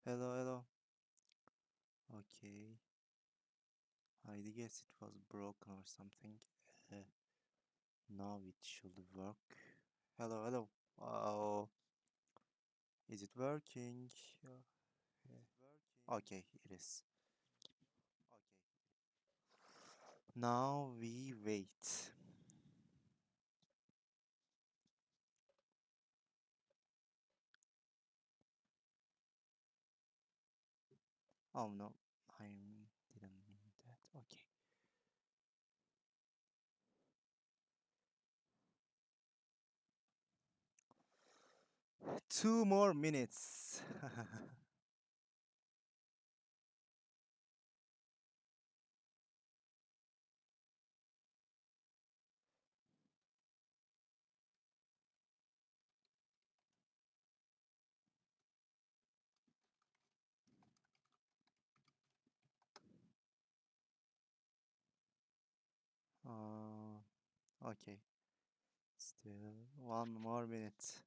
Hello, hello. Okay, I guess it was broken or something. Uh, Now it should work. Hello, hello. Oh, is it working? Okay, it is. Now we wait. Oh no, I didn't mean that. Okay, 2 more minutes. Okay, still 1 more minute.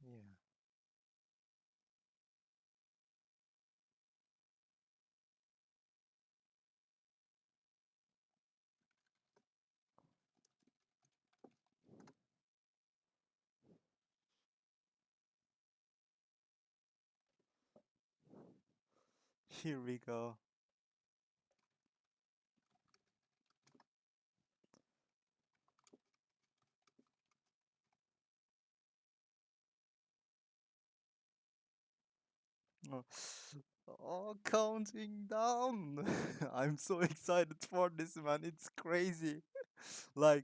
Yeah, here we go. Oh, oh, counting down. I'm so excited for this, man. It's crazy. Like,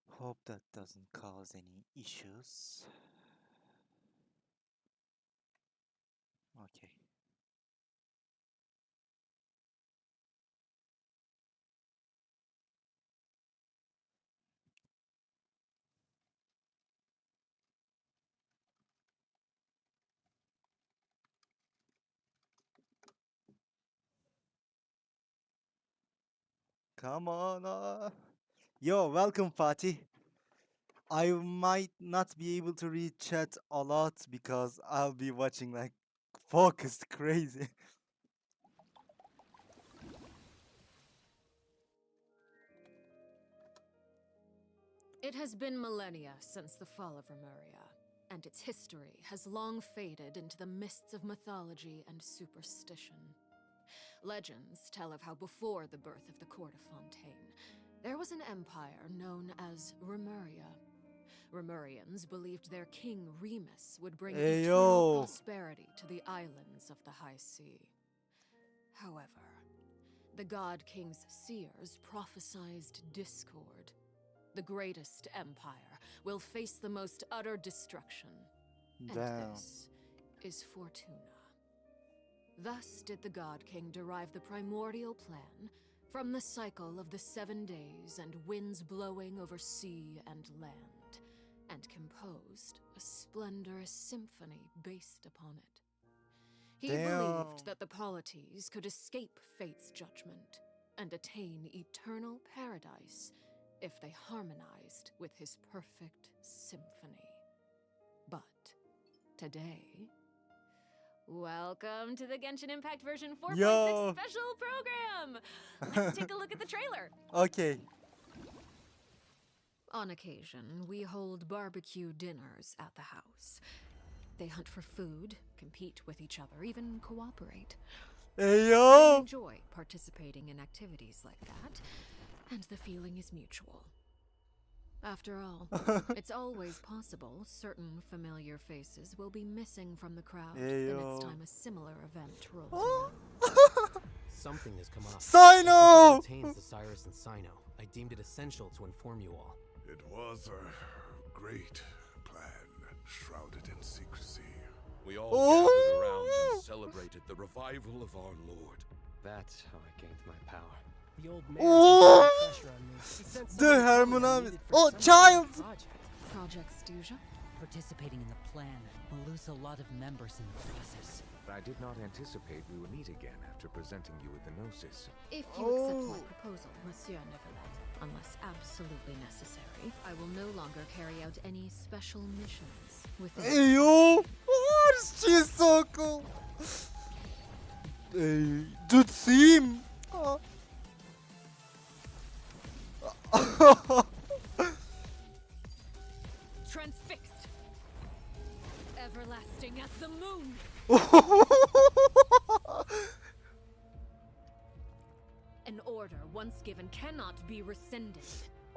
hope that doesn't cause any issues. Okay. Come on. Yo, welcome, Fatih. I might not be able to read chat a lot because I'll be watching like focused crazy. It has been millennia since the fall of Remuria, and its history has long faded into the mists of mythology and superstition. Legends tell of how before the birth of the court of Fontaine, there was an empire known as Remuria. Remurians believed their king Remus would bring Hey eternal yo. prosperity to the islands of the High Sea. However, the God King's seers prophesied discord. The greatest empire will face the most utter destruction. And Damn. this is Fortuna. Thus did the God King derive the primordial plan from the cycle of the 7 days and winds blowing over sea and land, and composed a splendorous symphony based upon it. He Damn. believed that the polities could escape fate's judgment and attain eternal paradise if they harmonized with his perfect symphony. But today, welcome to the Genshin Impact version 4.6 Yo. special program! Let's take a look at the trailer. Okay. On occasion, we hold barbecue dinners at the house. They hunt for food, compete with each other, even cooperate. Hey I yo. enjoy participating in activities like that, and the feeling is mutual. After all, it's always possible certain familiar faces will be missing from the crowd Hey the next yo. time a similar event rolls Oh. around. Something has come up. Sino. And since it pertains to Cyrus and Sino, I deemed it essential to inform you all. It was a great plan, shrouded in secrecy. We all Oh. gathered around and celebrated the revival of our Lord. That's how I gained my power. The old man Oh! put pressure on me. He sent The someone to tell me I'm Hermann. needed for Oh, some child! sort of project. Project Stuja? Participating in the plan will lose a lot of members in the process. I did not anticipate we would meet again after presenting you with the Gnosis. If you accept my proposal, Monsieur Neverlet, unless absolutely necessary, I will no longer carry out any special missions within. Hey, yo! Oh, she's so cool! Hey, the theme! Oh. Transfixed! Everlasting as the moon! An order once given cannot be rescinded.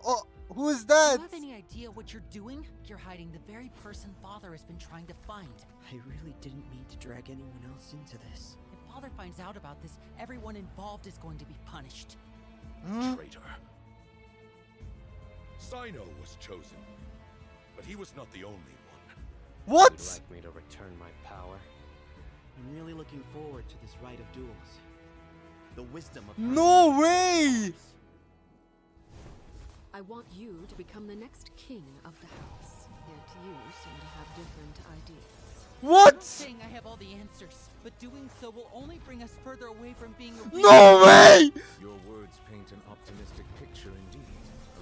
Oh, who is Do that? you have any idea what you're doing? You're hiding the very person Father has been trying to find. I really didn't mean to drag anyone else into this. If Father finds out about this, everyone involved is going to be punished. Traitor. Sino was chosen, but he was not the only one. What? Would you like me to return my power? I'm really looking forward to this rite of duels. The wisdom of No way! I want you to become the next king of the house. Yet you seem to have different ideas. I'm not What? saying I have all the answers, but doing so will only bring us further away from being a No way! Your words paint an optimistic picture indeed.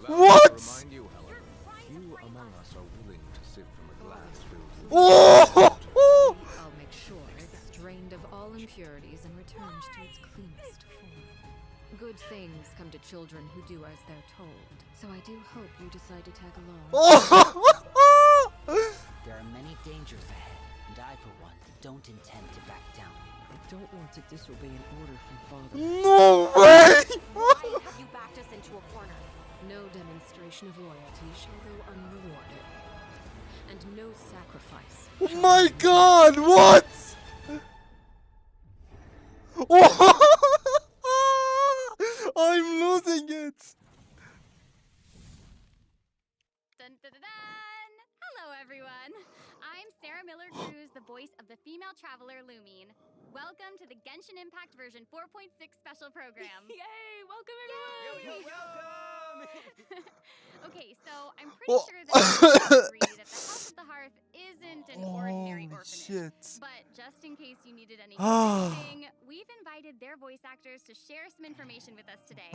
What? Me to remind you, however, few among us are willing to sip from a glass filled with Oh! I'll make sure it's drained of all impurities and returned to its cleanest form. Good things come to children who do as they're told, so I do hope you decide to tag along. Oh! There are many dangers ahead, and I, for one, don't intend to back down. I don't want to disobey an order from Father. No way! Why have you backed us into a corner? No demonstration of loyalty shall go unrewarded, and no sacrifice. Oh my god, what? I'm losing it. Dun, dun, dun, dun. Hello, everyone. I'm Sarah Miller Cruz, the voice of the female traveler Lumine. Welcome to the Genshin Impact version 4.6 special program. Yay! Welcome everyone! Welcome! Okay, so I'm pretty Oh. sure that you agree that the House of the Hearth isn't an ordinary Holy orphanage. shit. But just in case you needed any Ah. convincing, we've invited their voice actors to share some information with us today.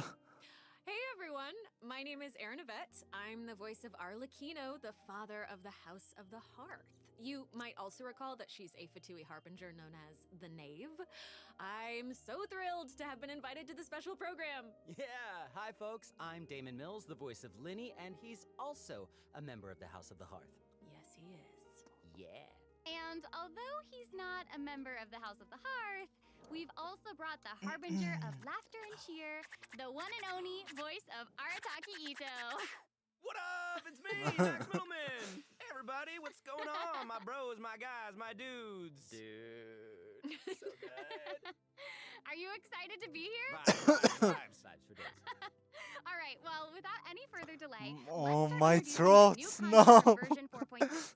Hey everyone, my name is Erin Yvette. I'm the voice of Arlecchino, the father of the House of the Hearth. You might also recall that she's a Fatui harbinger known as the Knave. I'm so thrilled to have been invited to the special program. Yeah, hi folks, I'm Damon Mills, the voice of Linny, and he's also a member of the House of the Hearth. Yes, he is. Yeah. And although he's not a member of the House of the Hearth, we've also brought the harbinger of laughter and cheer, the one and only voice of Arataki Ito. What up? It's me, Max Moomin! Hey everybody, what's going on? My bros, my guys, my dudes. Dude, so good. Are you excited to be here? Vibes for days. All right, well, without any further delay, Oh, let's start my introducing the new throat, content no. for version 4.6.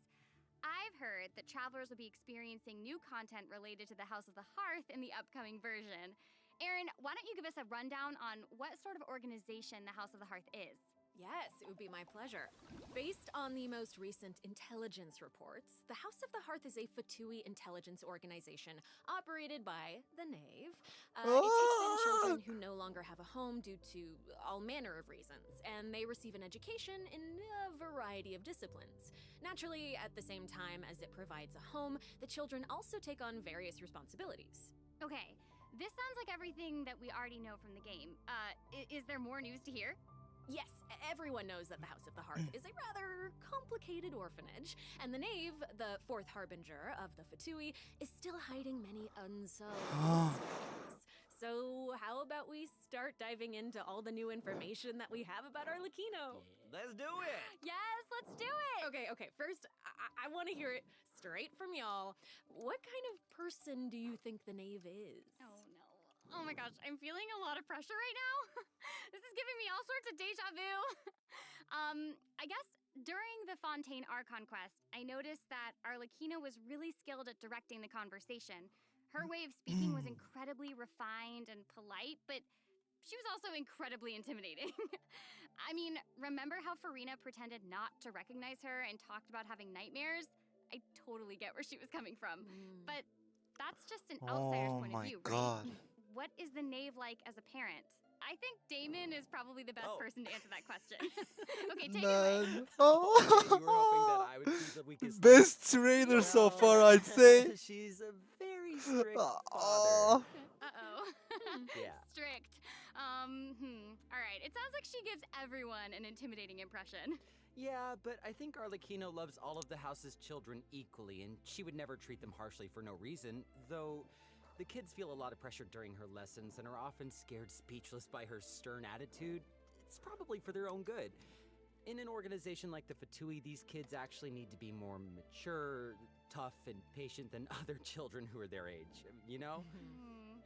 I've heard that travelers will be experiencing new content related to the House of the Hearth in the upcoming version. Erin, why don't you give us a rundown on what sort of organization the House of the Hearth is? Yes, it would be my pleasure. Based on the most recent intelligence reports, the House of the Hearth is a Fatui intelligence organization operated by the Knave. It takes in children who no longer have a home due to all manner of reasons, and they receive an education in a variety of disciplines. Naturally, at the same time as it provides a home, the children also take on various responsibilities. Okay, this sounds like everything that we already know from the game. Is there more news to hear? Yes, everyone knows that the House of the Hearth is a rather complicated orphanage, and the Knave, the fourth harbinger of the Fatui, is still hiding many unsolved mysteries. So how about we start diving into all the new information that we have about Arlecchino? Let's do it! Yes, let's do it! Okay, first, I want to hear it straight from y'all. What kind of person do you think the Knave is? Oh no. Oh my gosh, I'm feeling a lot of pressure right now. This is giving me all sorts of deja vu. I guess during the Fontaine Archon quest, I noticed that Arlecchino was really skilled at directing the conversation. Her way of speaking was incredibly refined and polite, but she was also incredibly intimidating. I mean, remember how Farina pretended not to recognize her and talked about having nightmares? I totally get where she was coming from. But that's just an outsider's Oh point of my view, god. right? What is the knave like as a parent? I think Damon is probably the best person to answer that question. Okay, take it away. Man. You were hoping that I would be the weakest link. Best trainer so far, I'd say. She's a very strict Oh. father. Uh-oh. Yeah. Strict. All right, it sounds like she gives everyone an intimidating impression. Yeah, but I think Arlecchino loves all of the house's children equally, and she would never treat them harshly for no reason, though the kids feel a lot of pressure during her lessons and are often scared speechless by her stern attitude. It's probably for their own good. In an organization like the Fatui, these kids actually need to be more mature, tough, and patient than other children who are their age, you know?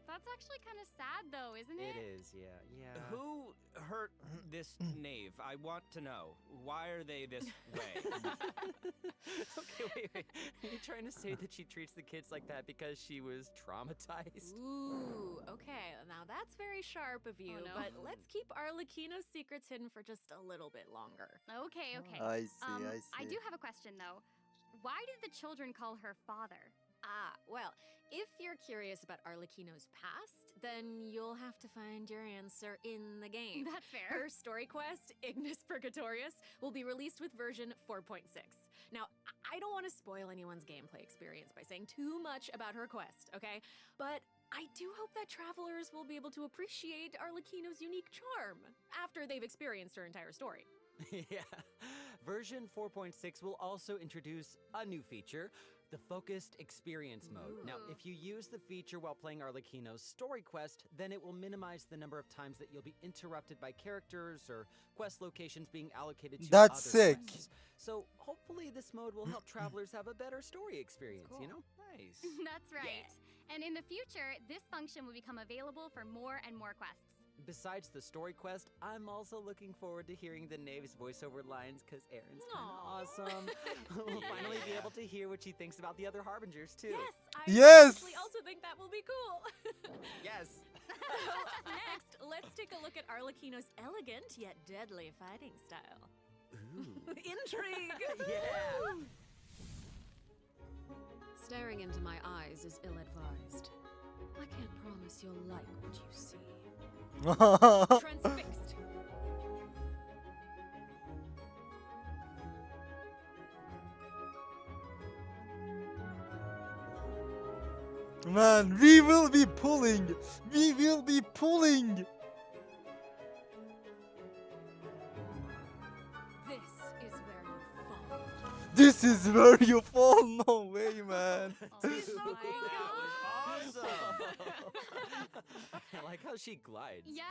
That's actually kind of sad, though, isn't it? It is, yeah. Who hurt this knave? I want to know. Why are they this way? Okay, wait. Are you trying to say that she treats the kids like that because she was traumatized? Ooh, okay. Now that's very sharp of you, Oh, no. but let's keep Arlecchino's secrets hidden for just a little bit longer. Okay. I see, I I see. do have a question, though. Why did the children call her father? Well, if you're curious about Arlecchino's past, then you'll have to find your answer in the game. That's fair. Her story quest, Ignis Purgatorius, will be released with version 4.6. Now, I don't want to spoil anyone's gameplay experience by saying too much about her quest, okay? But I do hope that travelers will be able to appreciate Arlecchino's unique charm after they've experienced her entire story. Yeah. Version 4.6 will also introduce a new feature, the Focused Experience Mode. Now, if you use the feature while playing Arlecchino's story quest, then it will minimize the number of times that you'll be interrupted by characters or quest locations being allocated to That's other sick. quests. So hopefully this mode will help travelers have a better story experience, you know? Nice. That's right. And in the future, this function will become available for more and more quests. Besides the story quest, I'm also looking forward to hearing the Knave's voiceover lines because Erin's kind of awesome. We'll finally be able to hear what she thinks about the other Harbingers, too. Yes, I Yes! actually also think that will be cool. Yes! So next, let's take a look at Arlecchino's elegant yet deadly fighting style. Ooh. Intrigue! Yeah! Staring into my eyes is ill-advised. I can't promise you'll like what you see. Transfixed. Man, we will be pulling. We will be pulling. This is where you fall. This is where you fall. No way, man. She's so That was awesome. I like how she glides. Yes.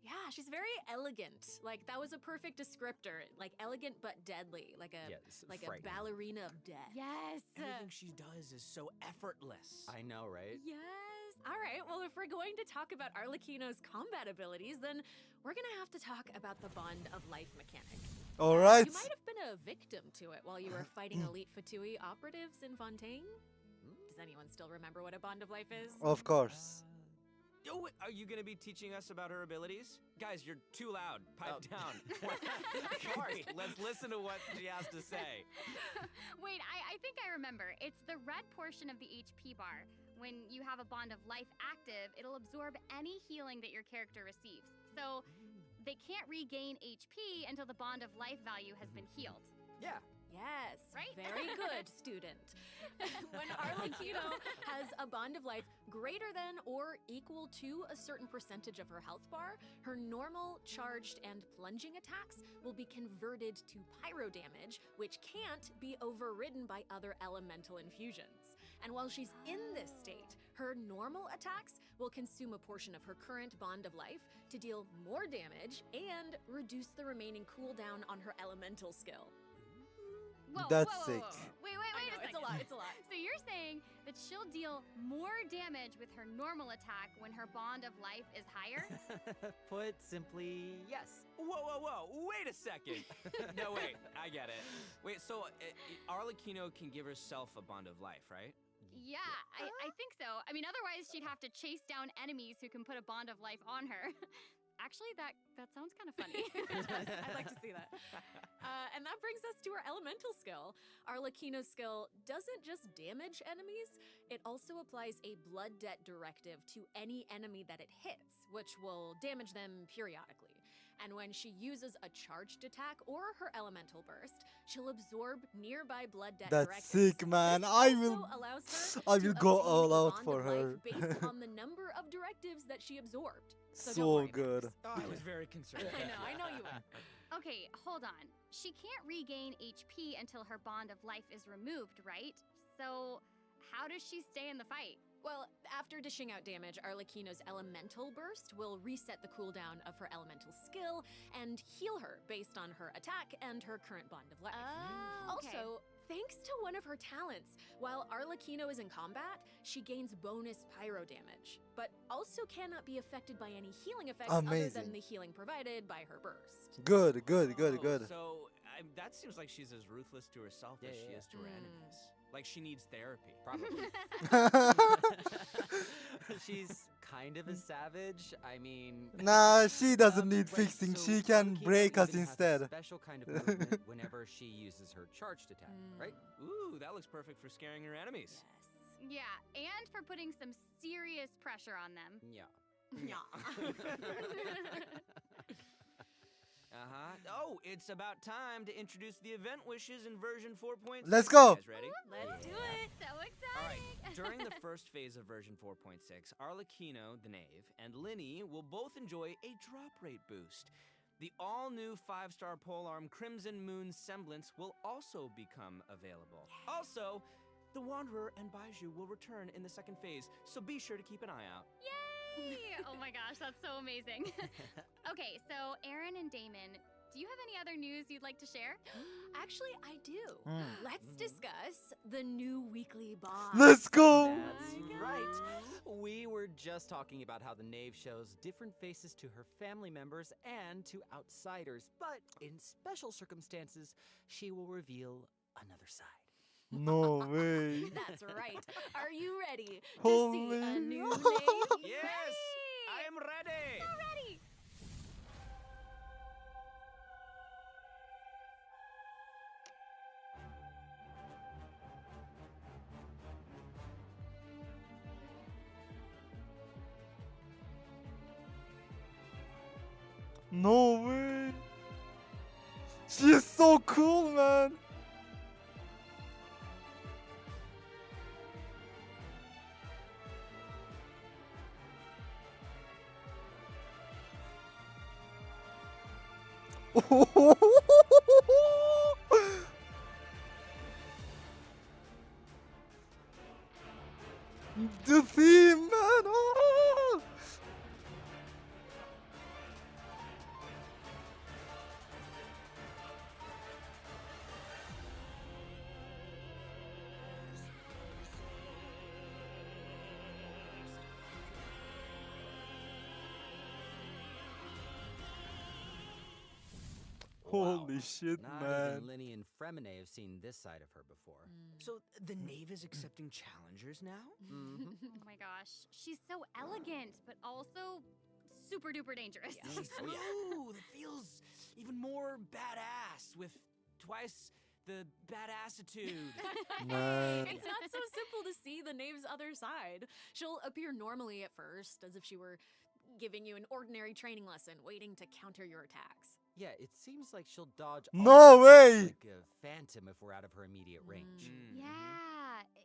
Yeah, she's very elegant. Like, that was a perfect descriptor. Like, elegant but deadly. Like a Yes, like a frightening. ballerina of death. Yes. Everything she does is so effortless. I know, right? Yes. All right, well, if we're going to talk about Arlecchino's combat abilities, then we're going to have to talk about the Bond of Life mechanic. All right. You might have been a victim to it while you were fighting elite Fatui operatives in Fontaine. Does anyone still remember what a Bond of Life is? Of course. Oh, wait, are you going to be teaching us about her abilities? Guys, you're too loud. Pipe down. Of course. Let's listen to what she has to say. Wait, I think I remember. It's the red portion of the HP bar. When you have a Bond of Life active, it'll absorb any healing that your character receives. So they can't regain HP until the Bond of Life value has been healed. Yeah. Yes, Right? very good, student. When Arlecchino has a Bond of Life greater than or equal to a certain percentage of her health bar, her normal, charged, and plunging attacks will be converted to pyro damage, which can't be overridden by other elemental infusions. And while she's in this state, her normal attacks will consume a portion of her current Bond of Life to deal more damage and reduce the remaining cooldown on her elemental skill. Whoa, That's whoa, sick. whoa, whoa. Wait I a know, second. it's a lot. So you're saying that she'll deal more damage with her normal attack when her Bond of Life is higher? Put simply, yes. Whoa. Wait a second. No, wait. I get it. Wait, so Arlecchino can give herself a Bond of Life, right? Yeah, I think so. I mean, otherwise she'd have to chase down enemies who can put a bond of life on her. Actually, that sounds kind of funny. I'd like to see that. And that brings us to our elemental skill. Arlecchino's skill doesn't just damage enemies, it also applies a blood debt directive to any enemy that it hits, which will damage them periodically. And when she uses a charged attack or her elemental burst, she'll absorb nearby blood debt That's directives. sick, man. This I also will allows her I to will go obtain all a out bond for of life her. based on the number of directives that she absorbed. So don't So worry, good. Max. Oh, I was very concerned. I know you are. Okay, hold on. She can't regain HP until her bond of life is removed, right? So, how does she stay in the fight? Well, after dishing out damage, Arlecchino's elemental burst will reset the cooldown of her elemental skill and heal her based on her attack and her current bond of life. Oh, okay. Also, thanks to one of her talents, while Arlecchino is in combat, she gains bonus pyro damage, but also cannot be affected by any healing effects other Amazing. than the healing provided by her burst. Good, good, Oh, good. So that seems like she's as ruthless to herself as she is to her enemies. Like she needs therapy. Probably. She's kind of a savage. I mean, Nah, she doesn't need right, fixing. so She can Arlecchino break us even has a instead. special kind of movement whenever she uses her charged attack, right? Ooh, that looks perfect for scaring her enemies. Yeah, and for putting some serious pressure on them. Yeah. Oh, it's about time to introduce the event wishes in version 4.6. Let's go. You guys ready? Let's do it. So exciting. All right. During the first phase of version 4.6, Arlecchino, the knave, and Linny will both enjoy a drop rate boost. The all-new 5-star polearm Crimson Moon Semblance will also become available. Also, the Wanderer and Baiju will return in the second phase, so be sure to keep an eye out. Yay! Oh my gosh, that's so amazing. Okay, so Aaron and Damon, do you have any other news you'd like to share? Actually, I do. Let's discuss the new weekly boss. Let's go. That's right. We were just talking about how the knave shows different faces to her family members and to outsiders, but in special circumstances, she will reveal another side. No way. That's right. Are you ready to Holy see a new no. name? Yes! I am ready! Ready! No way. She is so cool, man. The theme, man. Oh. Holy shit, Not man. even Linny and Fremine have seen this side of her before. So the knave is accepting challengers now? Mm-hmm. Oh my gosh, she's so elegant, but also super duper dangerous. She's smooth. It feels even more badass with twice the badassitude. Man. It's not so simple to see the knave's other side. She'll appear normally at first, as if she were giving you an ordinary training lesson, waiting to counter your attacks. Yeah, it seems like she'll dodge. No all way! like a phantom if we're out of her immediate range. Yeah,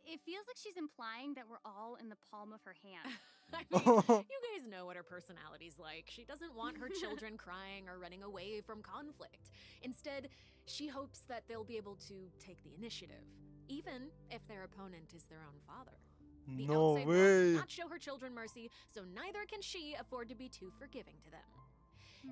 it feels like she's implying that we're all in the palm of her hand. I mean, you guys know what her personality's like. She doesn't want her children crying or running away from conflict. Instead, she hopes that they'll be able to take the initiative, even if their opponent is their own father. The No outside world will way. not show her children mercy, so neither can she afford to be too forgiving to them.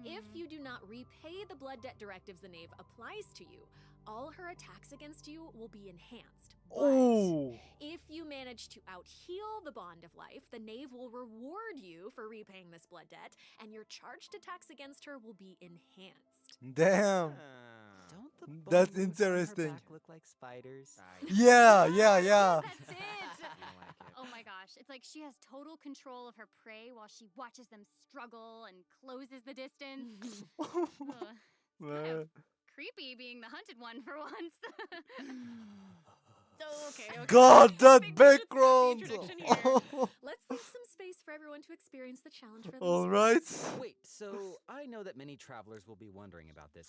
If you do not repay the blood debt directives the knave applies to you, all her attacks against you will be enhanced. But Oh. if you manage to out-heal the bond of life, the knave will reward you for repaying this blood debt, and your charged attacks against her will be enhanced. Damn. Don't the That's bones on her interesting. back look like spiders? Yeah, yeah, yeah. That's it. Oh my gosh. It's like she has total control of her prey while she watches them struggle and closes the distance. Ugh, it's kind of creepy being the hunted one for once. Okay. God, I that think we should stop the background! introduction here. Let's leave some space for everyone to experience the challenge for themselves. Alright. Wait, so I know that many travelers will be wondering about this.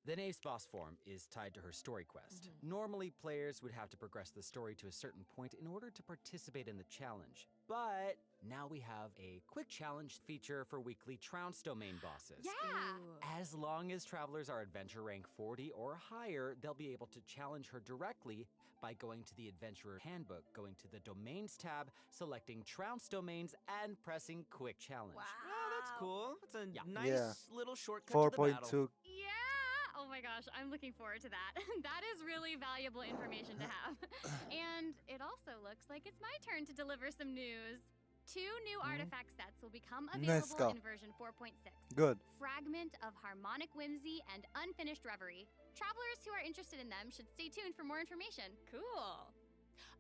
The Knave's boss form is tied to her story quest. Normally, players would have to progress the story to a certain point in order to participate in the challenge. But now we have a quick challenge feature for weekly Trounce domain bosses. Yeah. As long as travelers are adventure rank 40 or higher, they'll be able to challenge her directly by going to the Adventurer Handbook, going to the Domains tab, selecting Trounce domains, and pressing Quick Challenge. Wow. Oh, that's cool. It's a Yeah. nice Yeah. little shortcut to the battle. 4.2. Yeah. Oh my gosh, I'm looking forward to that. That is really valuable information to have. And it also looks like it's my turn to deliver some news. 2 new artifact sets will become Let's available go. in version 4.6. Good. Fragment of Harmonic Whimsy and Unfinished Reverie. Travelers who are interested in them should stay tuned for more information. Cool.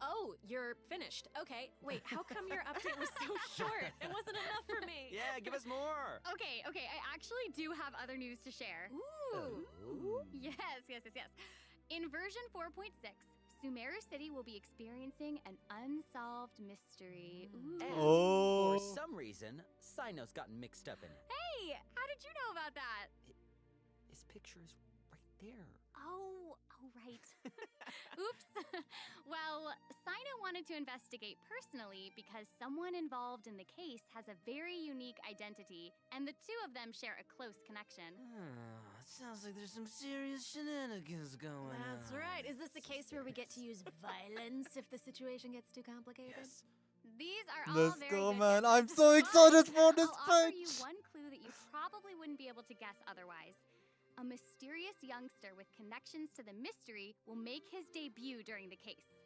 Oh, you're finished. Okay. Wait, how come your update was so short? It wasn't enough for me. Yeah, give us more. Okay, I actually do have other news to share. Ooh. Yes. In version 4.6, Sumeru City will be experiencing an unsolved mystery. Ooh. And Oh. for some reason, Sino's gotten mixed up in it. Hey, how did you know about that? His picture is right there. Oh, right. Oops. Well, Sino wanted to investigate personally because someone involved in the case has a very unique identity, and the two of them share a close connection. Sounds like there's some serious shenanigans going on. That's right. Is this a case where we get to use violence if the situation gets too complicated? Yes. These are all Let's very go, good man. guesses, I'm so but excited for this I'll offer you page. one clue that you probably wouldn't be able to guess otherwise. A mysterious youngster with connections to the mystery will make his debut during the case.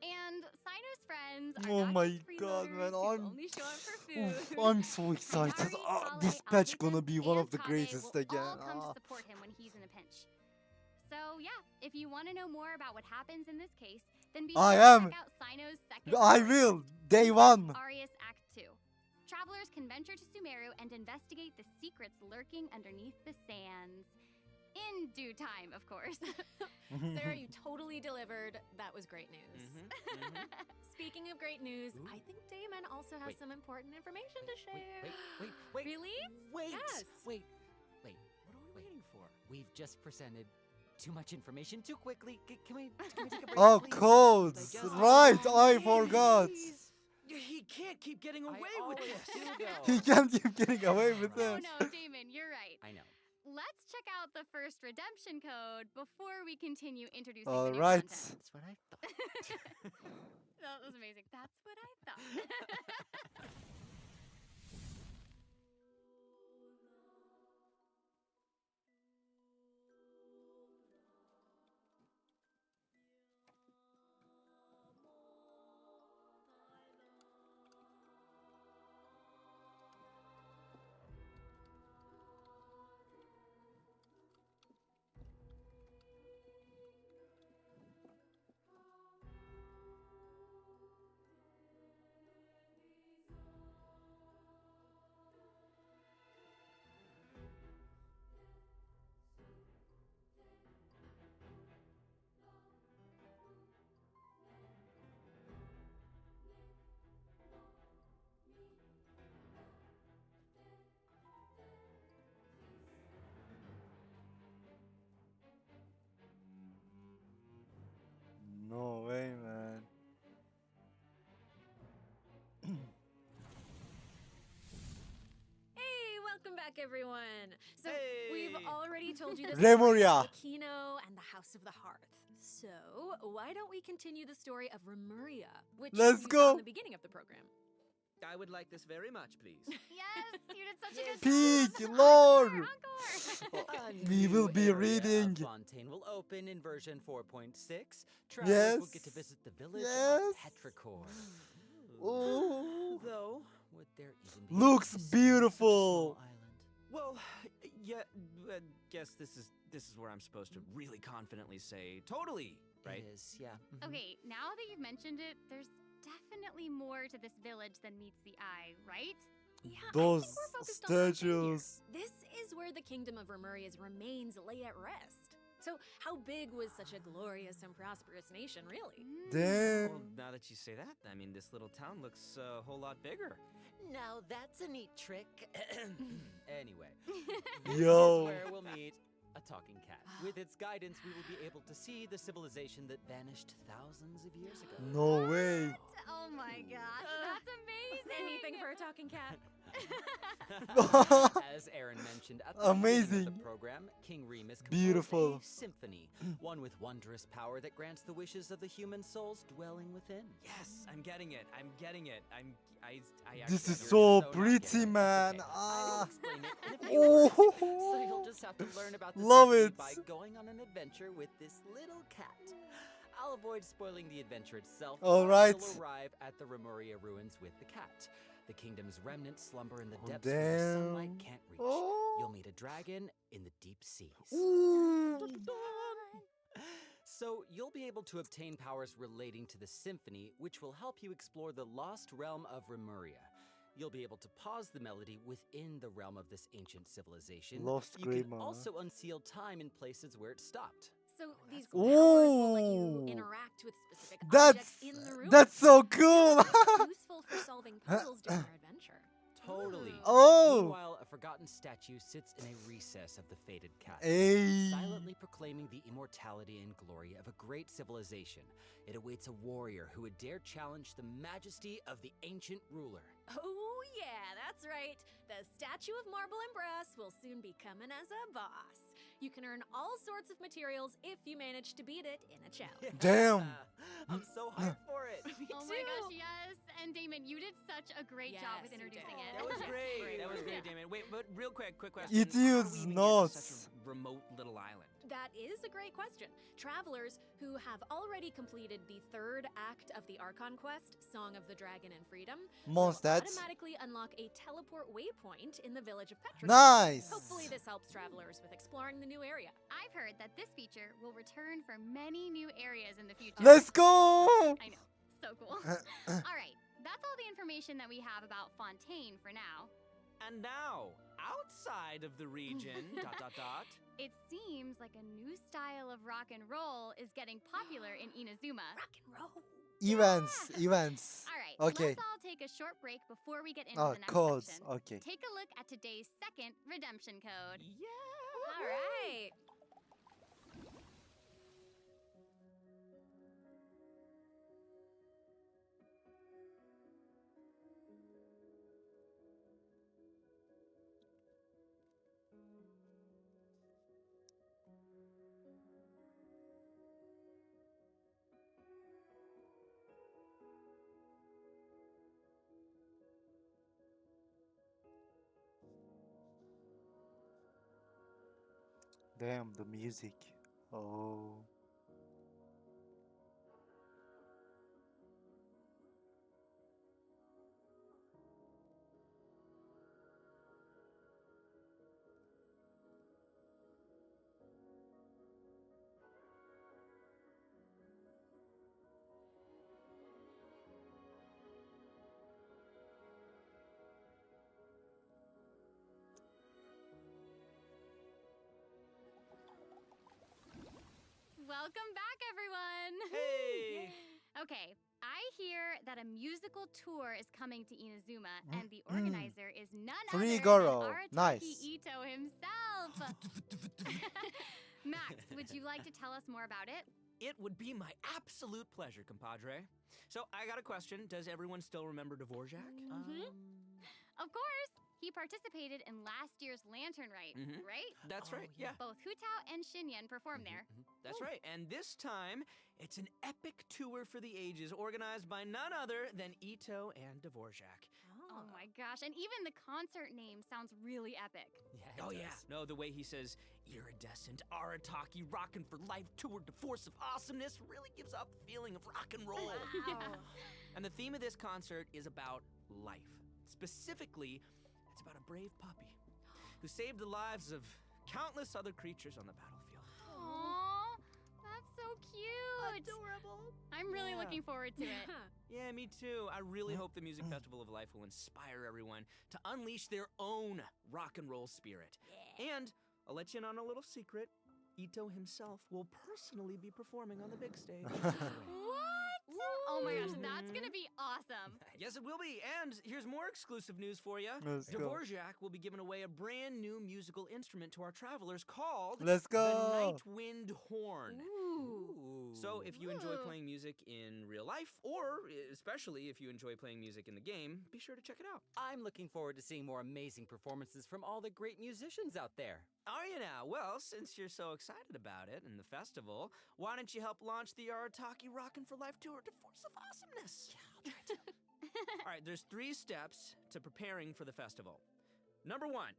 And Sino's friends are Oh not my just God, freeloaders man, who I'm- only show up for Oof, food. I'm so excited. Hayari, This Kale, patch gonna Alvin, be one and of the Kage greatest will again. all come to support him when he's in a pinch. So yeah, if you want to know more about what happens in this case, then be sure I to am. check out Sino's second I story will. quest, Day one. Arius Act 2. Travelers can venture to Sumeru and investigate the secrets lurking underneath the sands. In due time, of course. Sarah, you totally delivered. That was great news. Speaking of great news, I think Damon also has Wait. some important information to share. Wait. Really? Wait. Yes. Wait. What are we waiting for? We've just presented too much information too quickly. Can we take a break, Oh, please? codes. I guess- Right, Oh, I man, forgot. please. He can't keep getting away I with always this. do, though. He can't keep getting away with No, this. Damon, you're right. I know. Let's check out the first redemption code before we continue introducing All the new right. content. That's what I thought. That was amazing. That's what I thought. No way, man. Hey, welcome back, everyone. So we've Hey. already told you the Remuria. story of Kino and the House of the Hearth. So why don't we continue the story of Remuria, which Let's you go. saw in the beginning of the program? I would like this very much, please. Yes, you did such a good Peak, job. Lord. Encore. A We will new be area of reading. Fontaine will open in version 4.6. Travelers will get to Yes. visit the village Yes. of Petrichor. Oh. Though, would there even be Looks place to such a beautiful. small island? Well, yeah, guess this is where I'm supposed to really confidently say totally, right? It is, yeah. Mhm. Okay, now that you've mentioned it, there's definitely more to this village than meets the eye, right? Yeah, Those I think we're focused on one thing here. statues. This is where the kingdom of Remuria's remains lay at rest. So, how big was such a glorious and prosperous nation, really? Damn. Well, now that you say that, I mean, this little town looks a whole lot bigger. Now that's a neat trick. Anyway, Yo. where we'll meet a talking cat. With its guidance, we will be able to see the civilization that vanished thousands of years ago. No way. Oh my gosh, that's amazing! Anything for a talking cat. As Aaron mentioned at the beginning Amazing. of the program, King Remus composed Beautiful. a symphony, one with wondrous power that grants the wishes of the human souls dwelling within. Yes, I'm getting it. I'm getting it. I This actually- is You're so not pretty, getting it. man. It's okay. Ah. I'll explain it in a few words, so you'll Oh. just have to learn about the Love symphony it. by going on an adventure with this little cat. I'll avoid spoiling the adventure itself. All but right. You'll arrive at the Remuria ruins with the cat. The kingdom's remnants slumber in the Oh, depths where sunlight damn. can't reach. Oh. You'll meet a dragon in the deep seas. Ooh. So you'll be able to obtain powers relating to the symphony, which will help you explore the lost realm of Remuria. You'll be able to pause the melody within the realm of this ancient civilization. Lost You can grammar. also unseal time in places where it stopped. So, these powers will let you Ooh. interact with specific objects That's in the room. that's so cool. Useful for solving puzzles during your adventure. Totally. Oh. Meanwhile, a forgotten statue sits in a recess of the fated castle, Hey. silently proclaiming the immortality and glory of a great civilization. It awaits a warrior who would dare challenge the majesty of the ancient ruler. Oh, yeah, that's right. The statue of marble and brass will soon be coming as a boss. You can earn all sorts of materials if you manage to beat it in a challenge. Damn. I'm so hyped for it. Oh my gosh, yes! And Damon, you did such a great job with Yes, you introducing did. it. That was great. Great That was work. great, Damon. Wait, but real quick question. It How do we is even get to nuts. such a remote little island? That is a great question. Travelers who have already completed the third act of the Archon quest, Song of the Dragon and Freedom, will Mondstadt. automatically unlock a teleport waypoint in the village of Petra. Nice. Hopefully this helps travelers with exploring the new area. I've heard that this feature will return for many new areas in the future. Let's go. I know, so cool. All right, that's all the information that we have about Fontaine for now. And now, outside of the region, It seems like a new style of rock and roll is getting popular in Inazuma. Rock and roll. Events. All right, Okay. let's all take a short break before we get into Oh, the next codes. section. Okay. Take a look at today's second redemption code. Yeah. All right. Damn, the music. Oh. Welcome back, everyone. Hey. Okay, I hear that a musical tour is coming to Inazuma, and the organizer is none Free other Goro. than Arataki Nice. Ito himself. Max, would you like to tell us more about it? It would be my absolute pleasure, compadre. So I got a question. Does everyone still remember Dvorak? Of course. He participated in last year's Lantern Rite, right? That's right. Yeah. Both Hu Tao and Xinyan performed there. That's right. And this time, it's an epic tour for the ages organized by none other than Ito and Dvorak. Oh my gosh, and even the concert name sounds really epic. Oh, yeah. No, the way he says, iridescent, Arataki, rockin' for life, tour de force of awesomeness really gives off the feeling of rock and roll. And the theme of this concert is about life. Specifically, it's about a brave puppy who saved the lives of countless other creatures on the battlefield. Aww, that's so cute. Adorable. I'm really Yeah. looking forward to it. Yeah, me too. I really hope the Music Festival of Life will inspire everyone to unleash their own rock and roll spirit. And I'll let you in on a little secret. Ito himself will personally be performing on the big stage. What? Oh my gosh, that's gonna be awesome. Yes, it will be. And here's more exclusive news for you. Let's go. Dvorak will be giving away a brand new musical instrument to our travelers called Let's the go. Night Wind Horn. So if you enjoy Ooh. playing music in real life, or especially if you enjoy playing music in the game, be sure to check it out. I'm looking forward to seeing more amazing performances from all the great musicians out there. Are you now? Well, since you're so excited about it and the festival, why don't you help launch the Arataki Rockin' for Life Tour to Force of Awesomeness? Yeah, I'll try to. All right, there's 3 steps to preparing for the festival. Number 1,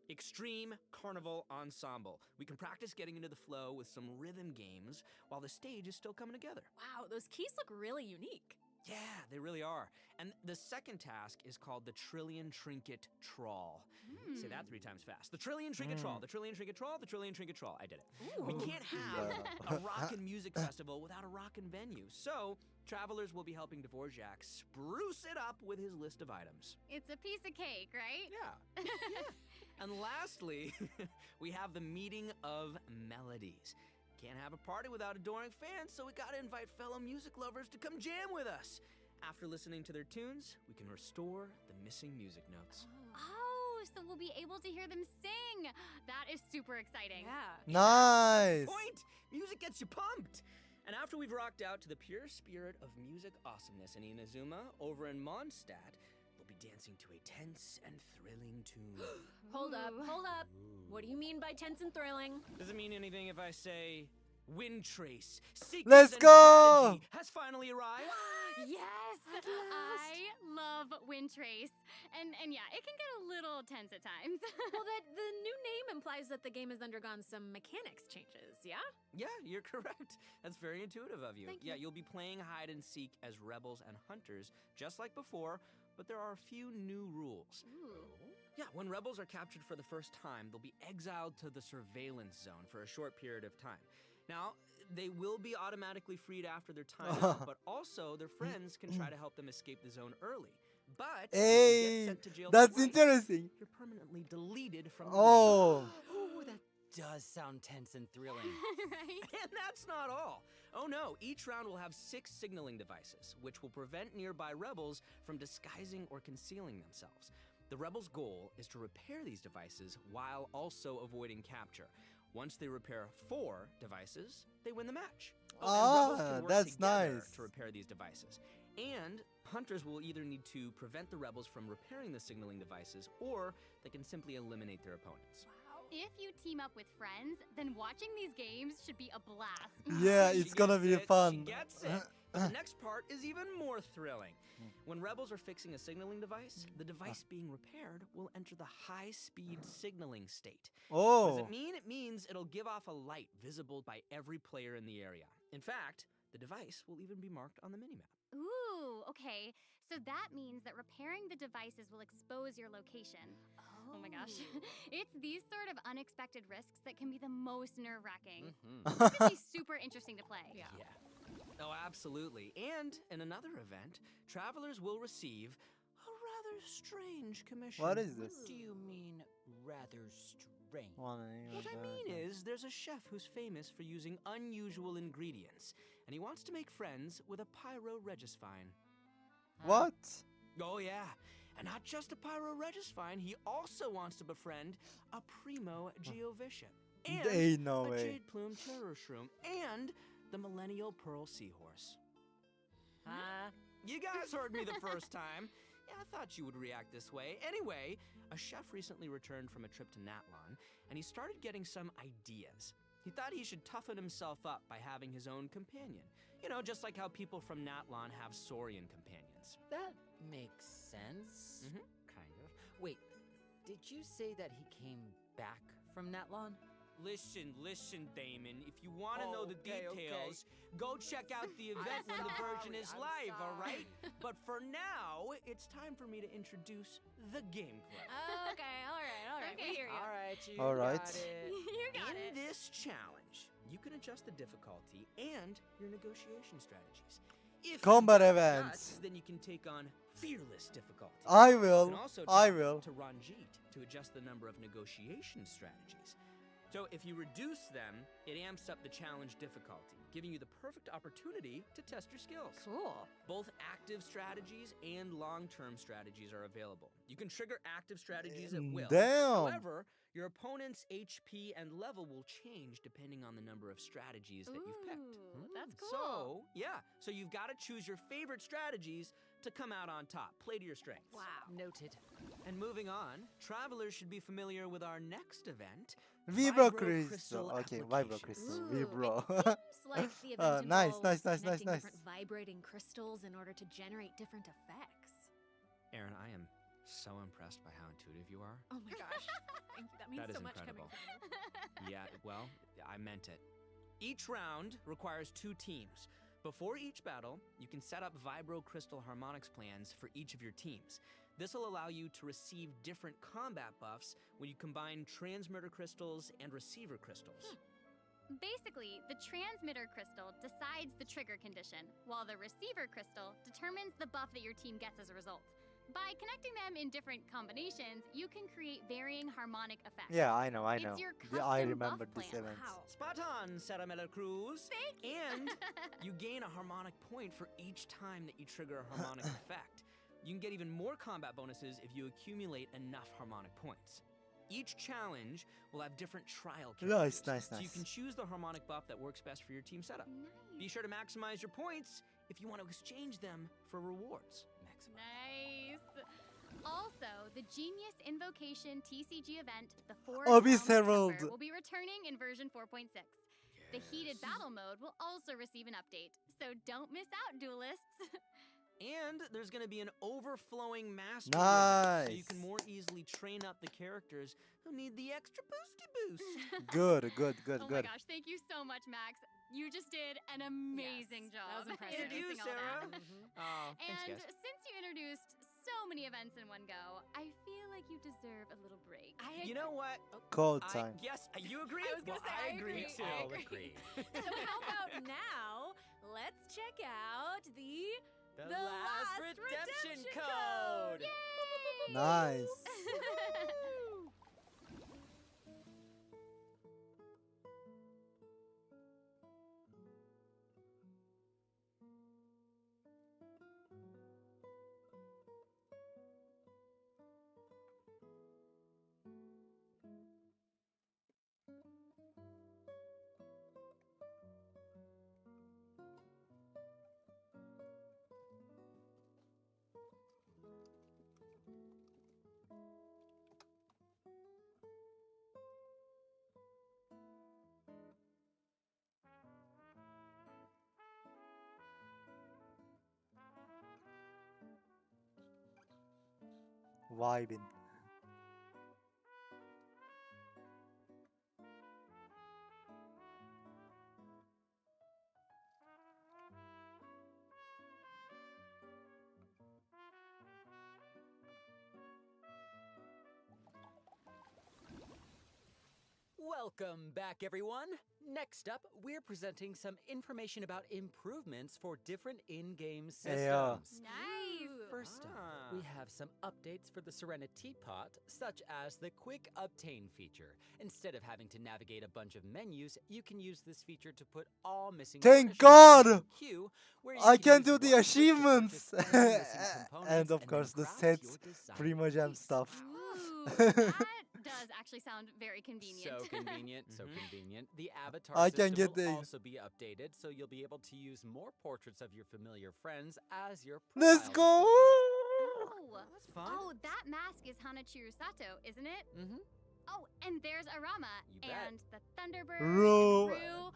Extreme Carnival Ensemble. We can practice getting into the flow with some rhythm games while the stage is still coming together. Wow, those keys look really unique. Yeah, they really are. And the second task is called the Trillion Trinket Trawl. Say that 3 times fast. The Trillion Trinket Trawl, the Trillion Trinket Trawl, the Trillion Trinket Trawl. I did it. We can't have a rockin' music festival without a rockin' venue. So, travelers will be helping Dvorak spruce it up with his list of items. It's a piece of cake, right? Yeah. And lastly, we have the Meeting of Melodies. Can't have a party without adoring fans, so we gotta invite fellow music lovers to come jam with us. After listening to their tunes, we can restore the missing music notes. Oh, so we'll be able to hear them sing. That is super exciting. Yeah. Nice. Point! Music gets you pumped! And after we've rocked out to the pure spirit of music awesomeness in Inazuma, over in Mondstadt, we'll be dancing to a tense and thrilling tune. Hold up. What do you mean by tense and thrilling? Does it mean anything if I say Wind Trace, Seekers Let's and go! Strategy has finally arrived? Yes! I love Wind Trace. And yeah, it can get a little tense at times. Well, the new name implies that the game has undergone some mechanics changes, yeah? Yeah, you're correct. That's very intuitive of you. Thank Yeah, you. you'll be playing hide and seek as rebels and hunters, just like before, but there are a few new rules. Yeah, when rebels are captured for the first time, they'll be exiled to the surveillance zone for a short period of time. Now, they will be automatically freed after their time out, but also their friends can try to help them escape the zone early. But if you Hey, get sent to jail that's twice, interesting. you're permanently deleted from the Oh. Ooh, that does sound tense and thrilling. Right? And that's not all. Oh no, each round will have 6 signaling devices, which will prevent nearby rebels from disguising or concealing themselves. The rebels' goal is to repair these devices while also avoiding capture. Once they repair 4 devices, they win the match. Oh, and rebels can work that's together nice. to repair these devices. And hunters will either need to prevent the rebels from repairing the signaling devices, or they can simply eliminate their opponents. If you team up with friends, then watching these games should be a blast. Yeah, She it's gonna gets be it, fun. She gets it. But the next part is even more thrilling. When rebels are fixing a signaling device, the device being repaired will enter the high-speed signaling state. What does Oh. it mean? It means it'll give off a light visible by every player in the area. In fact, the device will even be marked on the minimap. Ooh, okay. So that means that repairing the devices will expose your location. Oh my gosh. It's these sort of unexpected risks that can be the most nerve-wracking. This could be super interesting to play. Yeah. Oh, absolutely. And in another event, travelers will receive a rather strange commission. What is this? Do you mean rather strange? What I mean is, there's a chef who's famous for using unusual ingredients, and he wants to make friends with a Pyro Regisfine. What? Oh, yeah. And not just a Pyro Regisfine, he also wants to befriend a Primo Geovician. And Ain't no a way. Jade Plume Terror Shroom. And the Millennial Pearl Seahorse. You guys heard me the first time. Yeah, I thought you would react this way. Anyway, a chef recently returned from a trip to Natlon, and he started getting some ideas. He thought he should toughen himself up by having his own companion. You know, just like how people from Natlon have Saurian companions. That makes sense. Kind of. Wait, did you say that he came back from Natlon? Listen, Damon. If you want to know the Okay, details, go check out the event when the version is I'm live, all sorry. right? But for now, it's time for me to introduce the gameplay. Okay, all right. Okay. We hear you. All right, you All right. got it. You got In it. this challenge, you can adjust the difficulty and your negotiation strategies. If Combat you've got events. guts, then you can take on fearless difficulty. I You will. can also I talk will. to Ranjit to adjust the number of negotiation strategies. So if you reduce them, it amps up the challenge difficulty, giving you the perfect opportunity to test your skills. Cool. Both active strategies and long-term strategies are available. You can trigger active strategies at will. Damn. However, your opponent's HP and level will change depending on the number of strategies that you've picked. Ooh, that's cool. So you've got to choose your favorite strategies to come out on top. Play to your strengths. Wow. Noted. And moving on, travelers should be familiar with our next event, Vibro Crystal Crystal. Okay, Vibro Applications. Crystal. Ooh, Vibro. It seems like the event Nice, involves nice, nice, connecting nice. different vibrating crystals in order to generate different effects. Aaron, I am so impressed by how intuitive you are. Oh my gosh. Thank you. That means That is so much incredible. coming from you. Yeah, well, I meant it. Each round requires 2 teams. Before each battle, you can set up Vibro Crystal Harmonics plans for each of your teams. This will allow you to receive different combat buffs when you combine transmitter crystals and receiver crystals. Basically, the transmitter crystal decides the trigger condition, while the receiver crystal determines the buff that your team gets as a result. By connecting them in different combinations, you can create varying harmonic effects. Yeah, I know. It's your Yeah, I custom remember buff this plan. event. Wow. Spot on, Saramella Cruz. Thank you. And you gain a harmonic point for each time that you trigger a harmonic effect. You can get even more combat bonuses if you accumulate enough harmonic points. Each challenge will have different trial characters. Nice, So you nice. can choose the harmonic buff that works best for your team setup. Be sure to maximize your points if you want to exchange them for rewards. Nice. Also, the Genius Invocation TCG event, the Forge Abyss Realms Herald. Chamber, will be returning in version 4.6. The heated battle mode will also receive an update, so don't miss out, duelists. And there's going to be an overflowing mastery event, so you can Nice. more easily train up the characters who need the extra boosty boost. Good, good, good, Oh good. my gosh, thank you so much, Max. You just did an amazing Yes, job. that was impressive. And you, introducing all Sarah. that. Oh, thanks, And guys. since you introduced so many events in one go, I feel like you deserve a little break. You know what? Cold time. Yes, you agree? I was gonna Well, say, I agree agree. too. I I'll agree. agree. So how about now? Let's check out the The last last redemption code. Nice. Vibing. Welcome back, everyone. Next up, we're presenting some information about improvements for different in-game systems. Nice. First up, we have some updates for the Serenity Pot, such as the Quick Obtain feature. Instead of having to navigate a bunch of menus, you can use this feature to put all missing Thank furnishings God! into a queue, where you I can use do one the click to achievements! purchase any missing components And of then course the craft sets, your desired Prima Gem piece. stuff. Ooh, that does actually sound very convenient. So convenient, so Mhm. convenient. The avatar I system can get will the- also be updated, so you'll be able to use more portraits of your familiar friends as your Let's profile go! Oh, That's fun. oh, that mask is Hanachiru Sato, isn't it? Mm-hmm. Oh, and there's Arama You bet. and the Thunderbird Ru- and Rue,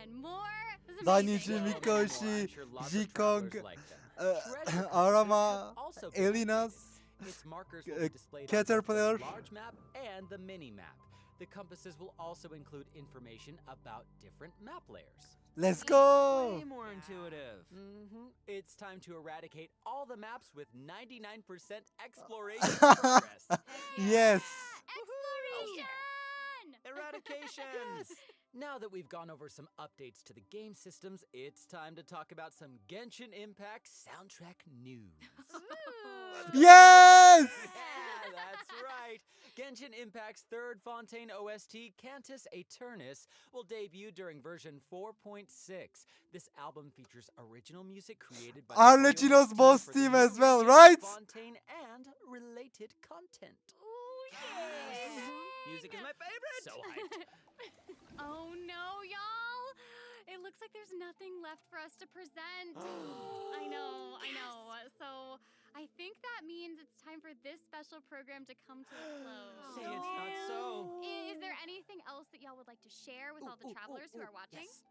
and more. This is Danichi amazing. Mikoshi, I'm sure lots of Jikong, travelers like them. uh, Treasure Arama, have also been Elinas, updated. Its markers will be displayed on both Caterpillar. the large map and the mini map. The compasses will also include information about different map layers. Let's go! Way more intuitive. Mm-hmm. It's time to eradicate all the maps with 99% exploration progress. Yes! Exploration! Eradication. Now that we've gone over some updates to the game systems, it's time to talk about some Genshin Impact soundtrack news. Yes! Yeah, that's right. Genshin Impact's third Fontaine OST, Cantus Aeternus, will debut during version 4.6. This album features original music created by the Arlecchino's Toyo boss for the team new as well, region, right? Fontaine and related content. Music is my favorite. So hyped. Oh no, y'all! It looks like there's nothing left for us to present. I know. So I think that means it's time for this special program to come to a close. Say it's not so. Is there anything else that y'all would like to share with all the travelers who are watching? Yes.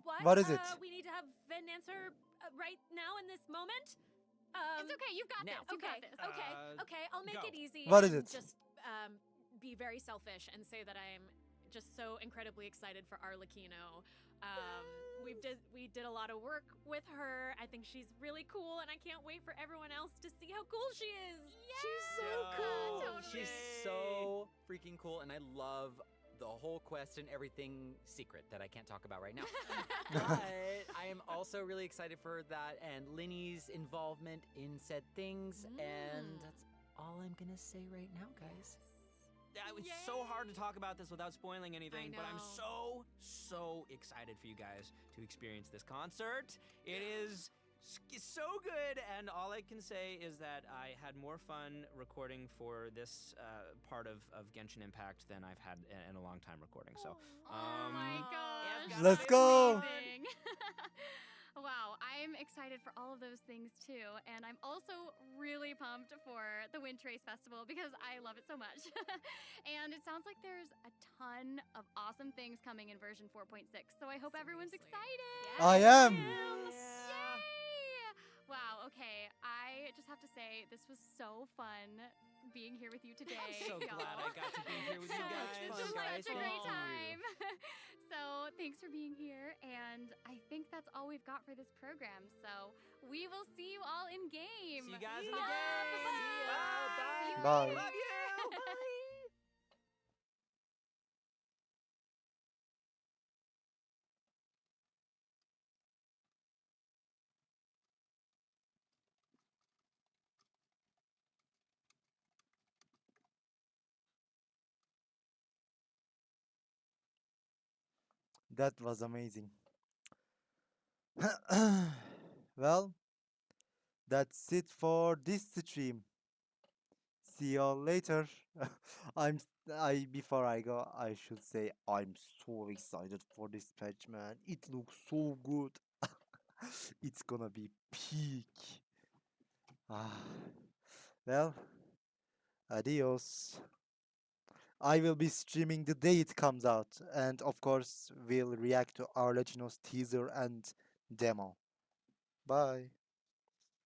What? What is it? We need to have Vin answer right now in this moment. It's okay. You've got now. this. You got this. Okay. I'll make go. it easy. What is and it? Just be very selfish and say that I am just so incredibly excited for Arlecchino. We did a lot of work with her. I think she's really cool, and I can't wait for everyone else to see how cool she is. She's so cool. Totally. She's so freaking cool, and I love the whole quest and everything secret that I can't talk about right now. But I am also really excited for that and Linny's involvement in said things, and that's all I'm gonna say right now, guys. It's so hard to talk about this without spoiling anything, but I'm know. so excited for you guys to experience this concert. It is so good, and all I can say is that I had more fun recording for this part of Genshin Impact than I've had in a long time recording. So, Oh my gosh. yeah, Let's go. Amazing. Wow, I'm excited for all of those things too. And I'm also really pumped for the Wind Trace Festival because I love it so much. And it sounds like there's a ton of awesome things coming in version 4.6. So I hope everyone's excited. I am. Yay! Wow, okay. I just have to say, this was so fun being here with you today. I'm so glad I y'all. got to be here with you guys. This was guys. such a great Thank you. time. So thanks for being here, and I think that's all we've got for this program. So we will see you all in game. See you guys in the Bye. game. Bye. Bye. Bye. Love you. Bye. That was amazing. Well, that's it for this stream. See y'all later. Before I go, I should say I'm so excited for this patch, man. It looks so good. It's gonna be peak. Ah, well, adios. I will be streaming the day it comes out, and of course, we'll react to Arlecchino's teaser and demo. Bye.